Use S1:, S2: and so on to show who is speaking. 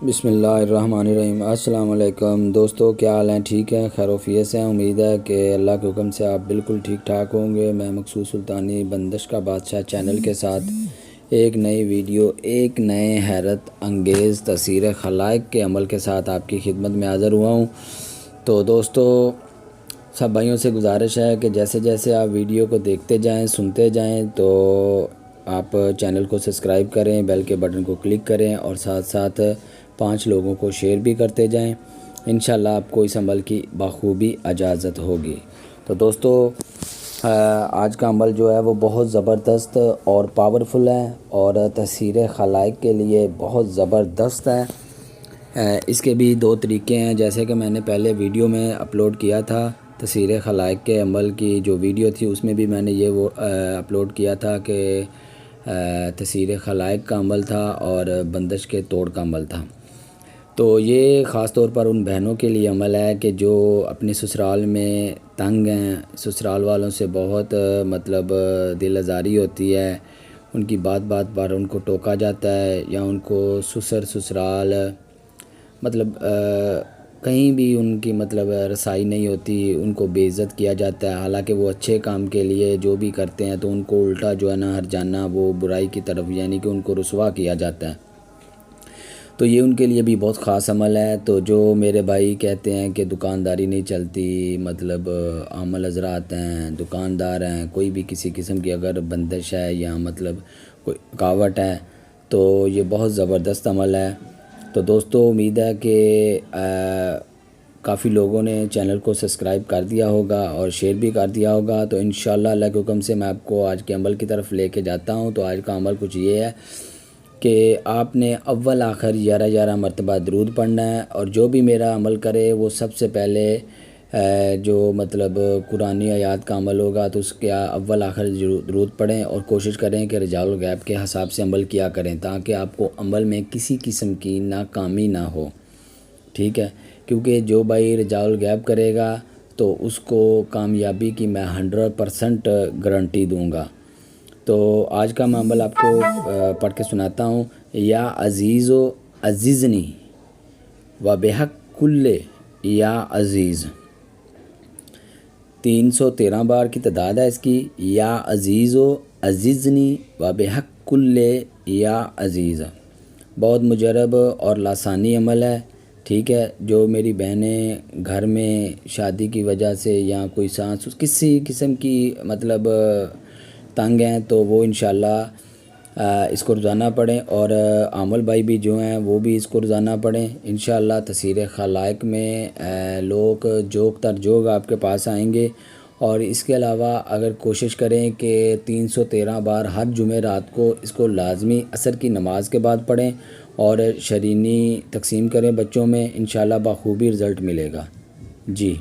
S1: بسم اللہ الرحمن الرحیم۔ السلام علیکم دوستو، کیا حال ہیں؟ ٹھیک ہے، خیر و عافیت سے ہیں؟ امید ہے کہ اللہ کے حکم سے آپ بالکل ٹھیک ٹھاک ہوں گے۔ میں مقصود سلطانی بندش کا بادشاہ چینل کے ساتھ ایک نئی ویڈیو، ایک نئے حیرت انگیز تصویر خلائق کے عمل کے ساتھ آپ کی خدمت میں حاضر ہوا ہوں۔ تو دوستو، سب بھائیوں سے گزارش ہے کہ جیسے جیسے آپ ویڈیو کو دیکھتے جائیں، سنتے جائیں، تو آپ چینل کو سبسکرائب کریں، بیل کے بٹن کو کلک کریں اور ساتھ ساتھ 5 لوگوں کو شیئر بھی کرتے جائیں۔ انشاءاللہ آپ کو اس عمل کی بخوبی اجازت ہوگی۔ تو دوستو، آج کا عمل جو ہے وہ بہت زبردست اور پاورفل ہے اور تصویر خلائق کے لیے بہت زبردست ہے۔ اس کے بھی 2 طریقے ہیں، جیسے کہ میں نے پہلے ویڈیو میں اپلوڈ کیا تھا تصویر خلائق کے عمل کی جو ویڈیو تھی، اس میں بھی میں نے یہ اپلوڈ کیا تھا کہ تصویر خلائق کا عمل تھا اور بندش کے توڑ کا عمل تھا۔ تو یہ خاص طور پر ان بہنوں کے لیے عمل ہے کہ جو اپنے سسرال میں تنگ ہیں، سسرال والوں سے بہت دل آزاری ہوتی ہے، ان کی بات بات پر ان کو ٹوکا جاتا ہے یا ان کو سسرال کہیں بھی ان کی رسائی نہیں ہوتی، ان کو بے عزت کیا جاتا ہے، حالانکہ وہ اچھے کام کے لیے جو بھی کرتے ہیں تو ان کو الٹا جو ہے نا ہر جانا وہ برائی کی طرف، یعنی کہ ان کو رسوا کیا جاتا ہے۔ تو یہ ان کے لیے بھی بہت خاص عمل ہے۔ تو جو میرے بھائی کہتے ہیں کہ دکانداری نہیں چلتی، عامل حضرات ہیں، دکاندار ہیں، کوئی بھی کسی قسم کی اگر بندش ہے یا کوئی رکاوٹ ہے، تو یہ بہت زبردست عمل ہے۔ تو دوستو، امید ہے کہ کافی لوگوں نے چینل کو سبسکرائب کر دیا ہوگا اور شیئر بھی کر دیا ہوگا۔ تو انشاءاللہ اللہ کے حکم سے میں آپ کو آج کے عمل کی طرف لے کے جاتا ہوں۔ تو آج کا عمل کچھ یہ ہے کہ آپ نے اول آخر 11 مرتبہ درود پڑھنا ہے، اور جو بھی میرا عمل کرے وہ سب سے پہلے جو قرآنی آیات کا عمل ہوگا تو اس کے اول آخر درود پڑھیں اور کوشش کریں کہ رجال الغیب کے حساب سے عمل کیا کریں، تاکہ آپ کو عمل میں کسی قسم کی ناکامی نہ ہو، ٹھیک ہے؟ کیونکہ جو بھائی رجال الغیب کرے گا تو اس کو کامیابی کی میں 100% گارنٹی دوں گا۔ تو آج کا میں عمل آپ کو پڑھ کے سناتا ہوں۔ یا عزیز و عزیزنی و بحق کل یا عزیز، 313 بار کی تعداد ہے اس کی۔ یا عزیز و عزیزنی و بحق کل یا عزیز، بہت مجرب اور لاسانی عمل ہے، ٹھیک ہے؟ جو میری بہنیں گھر میں شادی کی وجہ سے یا کوئی سانس کسی قسم کی تنگ ہیں تو وہ انشاءاللہ اس کو روزانہ پڑھیں، اور عامل بھائی بھی جو ہیں وہ بھی اس کو روزانہ پڑھیں۔ انشاءاللہ تصویر خلائق میں لوگ جوگ تر جوگ آپ کے پاس آئیں گے۔ اور اس کے علاوہ اگر کوشش کریں کہ 313 بار ہر جمعرات کو اس کو لازمی عصر کی نماز کے بعد پڑھیں اور شرینی تقسیم کریں بچوں میں، انشاءاللہ بخوبی رزلٹ ملے گا۔ جی